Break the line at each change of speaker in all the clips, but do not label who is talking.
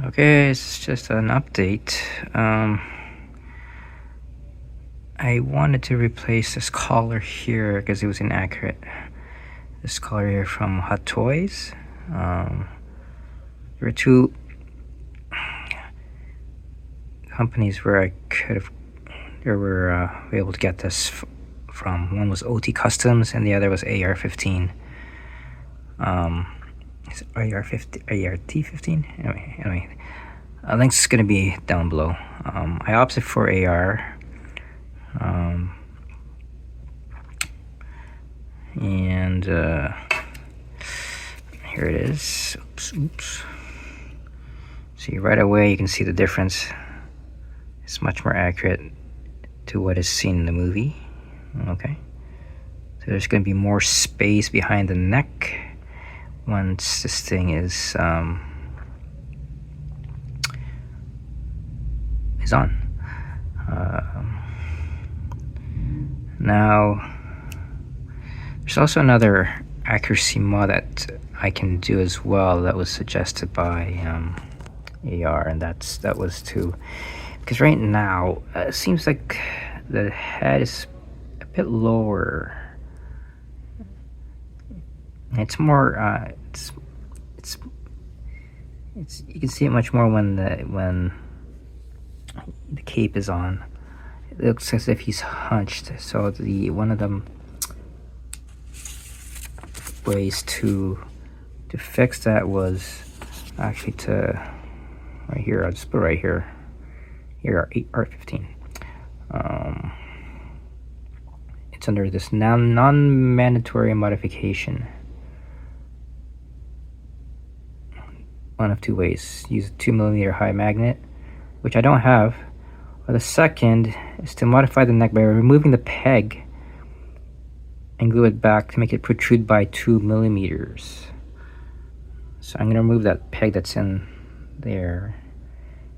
Okay, it's just an update. I wanted to replace this collar here because it was inaccurate. This collar here from Hot Toys. There were two companies where I could have, they were able to get this from. One was OT Customs and the other was AR15. Is it AR15, ART15? Anyway, link's gonna be down below. I opted for AR. And here it is. Oops. See, right away you can see the difference. It's much more accurate to what is seen in the movie. Okay, so there's going to be more space behind the neck once this thing is on. Now there's also another accuracy mod that I can do as well that was suggested by AR, and that was to, because right now it seems like the head is a bit lower. It's more it's you can see it much more when the cape is on. It looks as if he's hunched. So one of them ways to fix that was actually to right here. I'll just put it right here. Here, Art15. It's under this non-mandatory modification. One of two ways: use a 2mm high magnet, which I don't have, or the second is to modify the neck by removing the peg and glue it back to make it protrude by 2mm. So I'm gonna remove that peg that's in there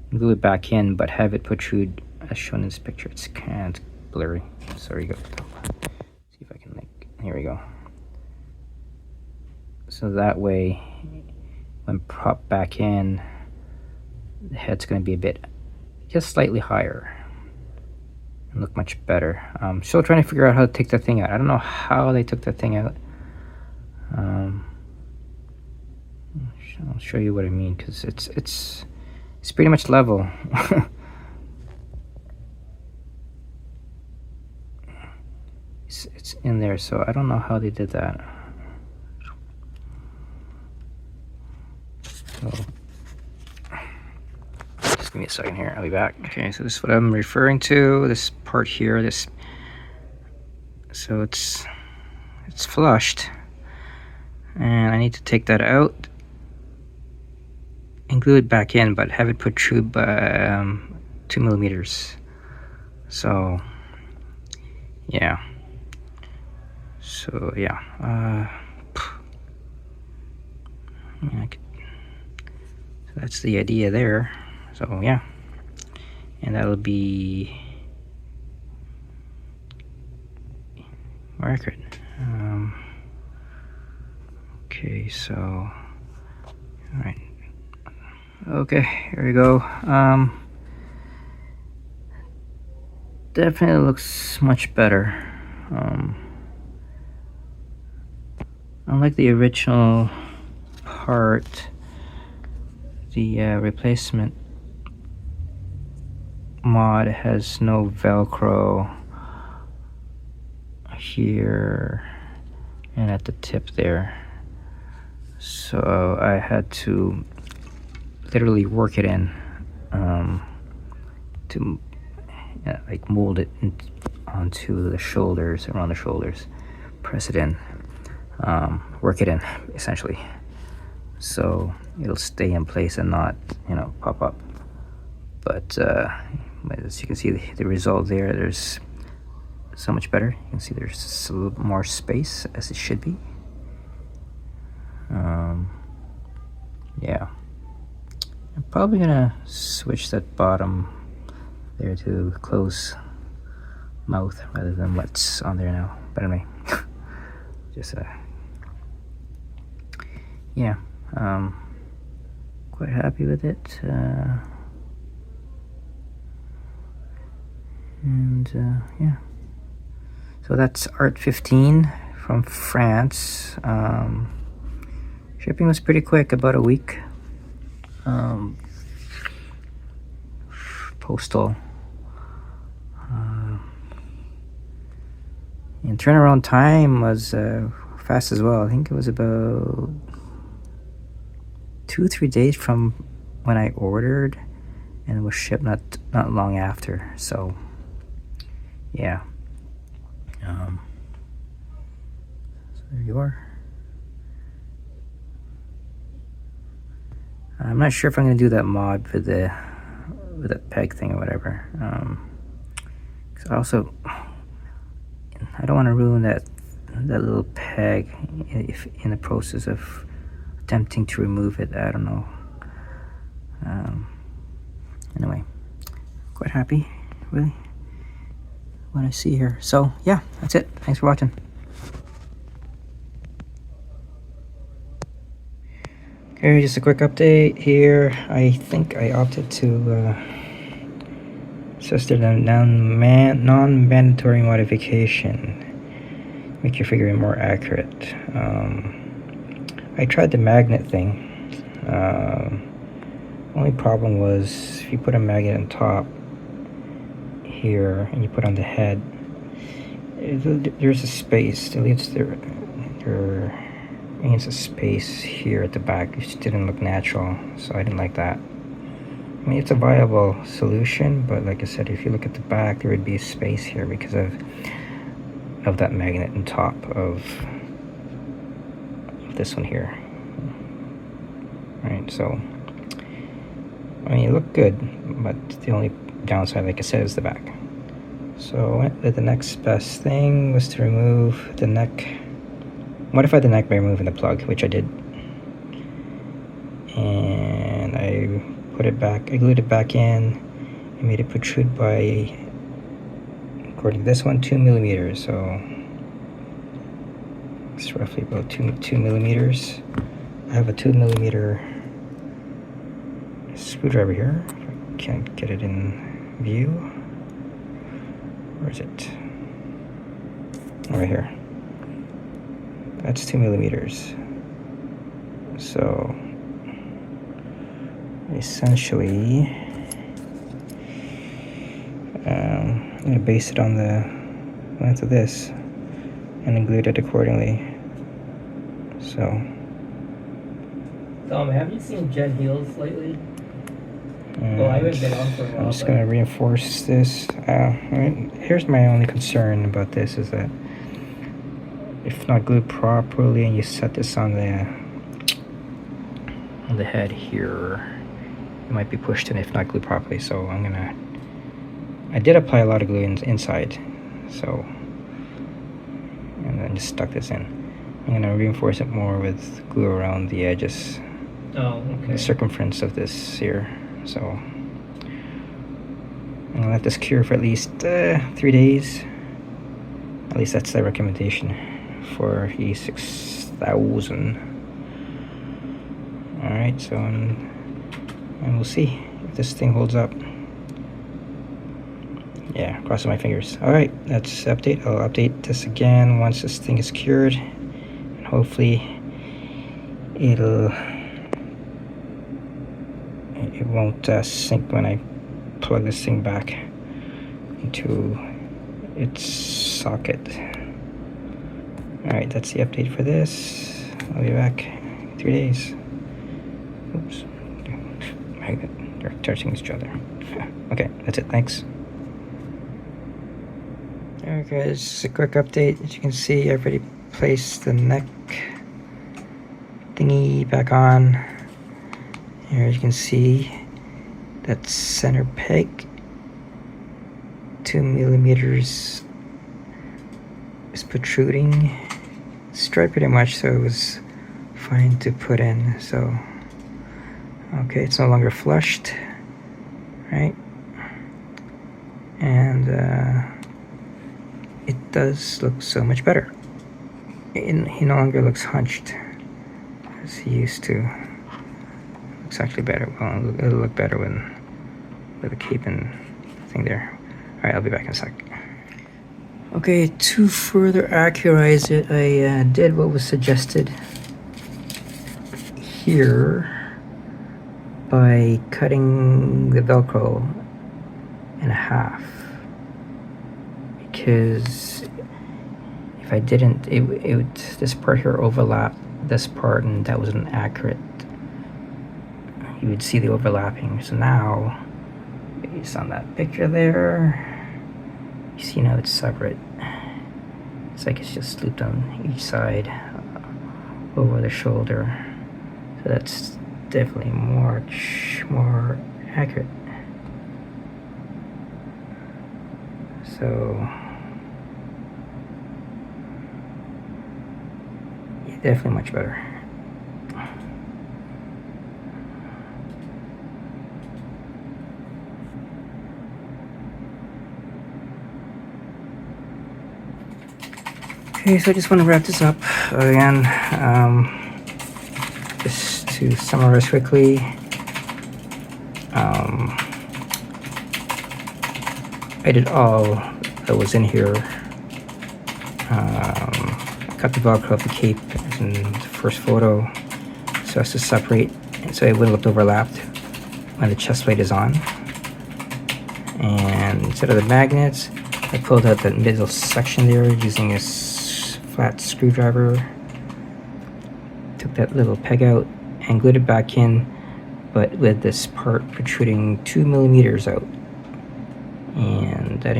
and glue it back in, but have it protrude as shown in this picture. It's kind of blurry. Sorry, go. See if I can here we go. So that way, when propped back in, the head's gonna be a bit, just slightly higher and look much better. Still trying to figure out how to take that thing out. I don't know how they took that thing out. I'll show you what I mean, because it's pretty much level. it's in there, so I don't know how they did that. So just give me a second here, I'll be back. Okay, so this is what I'm referring to, this part here, so it's flushed, and I need to take that out and glue it back in, but have it protrude by 2mm. So yeah, so that's the idea there. So yeah, and that'll be more accurate. Okay, so all right. Okay, here we go. Definitely looks much better. Unlike the original part, the replacement mod has no Velcro here and at the tip there. So I had to literally work it in to like mold it onto the shoulders, around the shoulders, press it in, work it in essentially, so it'll stay in place and not, pop up. But as you can see, the result there's so much better. You can see there's a little more space, as it should be. Yeah, I'm probably gonna switch that bottom there to close mouth rather than what's on there now. But anyway, just yeah. quite happy with it. Yeah. So that's Art15 from France. Shipping was pretty quick, about a week. Postal. And turnaround time was fast as well. I think it was about 2-3 days from when I ordered, and it was shipped not long after. So yeah. So there you are. I'm not sure if I'm gonna do that mod with the peg thing or whatever. 'Cause I don't want to ruin that little peg if in the process of attempting to remove it. I don't know. Anyway, quite happy, really, what I see here. So yeah, that's it. Thanks for watching. Okay, just a quick update here. I think I opted to set the non-mandatory modification, make your figurine more accurate. I tried the magnet thing. Only problem was if you put a magnet on top here and you put on the head, there's a space. There remains a space here at the back, which didn't look natural, so I didn't like that. I mean, it's a viable solution, but like I said, if you look at the back, there would be a space here because of that magnet on top of this one here. Right, so I mean, it looked good, but the only downside, like I said, is the back. So the next best thing was to remove the neck, modify the neck by removing the plug, which I did. And I put it back, I glued it back in, and made it protrude by, according to this one, 2 millimeters. So it's roughly about 2 millimeters. I have a 2 millimeter screwdriver here. If I can't get it in view. Where is it? Right here. That's 2 millimeters. So essentially, I'm gonna base it on the length of this and then glue it accordingly. So.
Tom, have you seen Jen Heels lately? Well, I haven't been on for a while.
I'm just gonna reinforce this. Here's my only concern about this is that if not glued properly and you set this on the head here, it might be pushed in if not glued properly. So I did apply a lot of glue inside, so, and then just stuck this in. I'm gonna reinforce it more with glue around the edges.
Oh, okay.
The circumference of this here. So I'm gonna let this cure for at least 3 days. At least that's the recommendation for E6000. Alright, so and we'll see if this thing holds up. Yeah, crossing my fingers. Alright, that's the update. I'll update this again once this thing is cured, and hopefully it won't sink when I plug this thing back into its socket. Alright, that's the update for this. I'll be back in 3 days. Oops. They're touching each other. Okay, that's it. Thanks. Alright guys, just a quick update. As you can see, I've already placed the neck thingy back on. Here you can see that center peg, 2 millimeters is protruding. It's dried pretty much, so it was fine to put in. So okay, it's no longer flushed, right? And it does look so much better. He no longer looks hunched as he used to. looks actually better. Well, it'll look better with the cape and thing there. All right, I'll be back in a sec. Okay, to further accurize it, I did what was suggested here by cutting the Velcro in half, because if I didn't, it would, this part here overlap this part, and that wasn't accurate. You would see the overlapping. So now, based on that picture there, you see now it's separate. It's like it's just looped on each side over the shoulder. So that's definitely much more accurate. So yeah, definitely much better. Okay, so I just want to wrap this up again. Just to summarize quickly. I did all that was in here. I cut the Velcro of the cape in the first photo so as to separate, and so it wouldn't look overlapped when the chest plate is on. And instead of the magnets, I pulled out the middle section there using a flat screwdriver. Took that little peg out and glued it back in, but with this part protruding 2 millimeters out. And that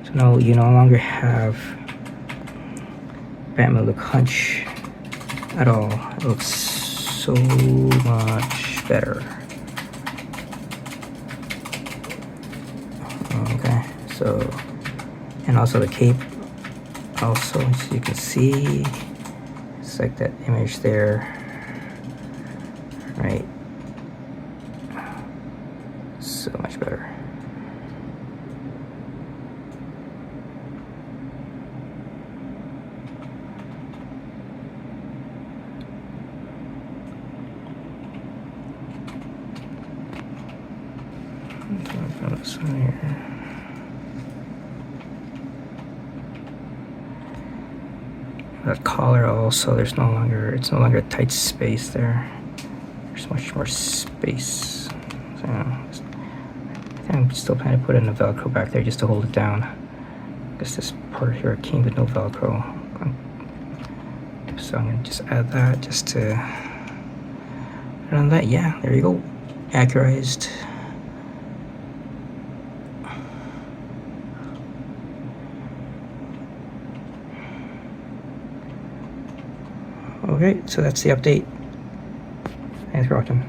so now you no longer have Batman look hunch at all. It looks so much better. Okay, so, and also the cape, also, as you can see, it's like that image there, right? So much better. That collar also, it's no longer a tight space there. There's much more space. So, I think I'm still planning to put in a Velcro back there just to hold it down. I guess this part here came with no Velcro. So I'm gonna just add that just to, and on that, yeah, there you go. Accurized. Okay, so that's the update. Thanks for watching.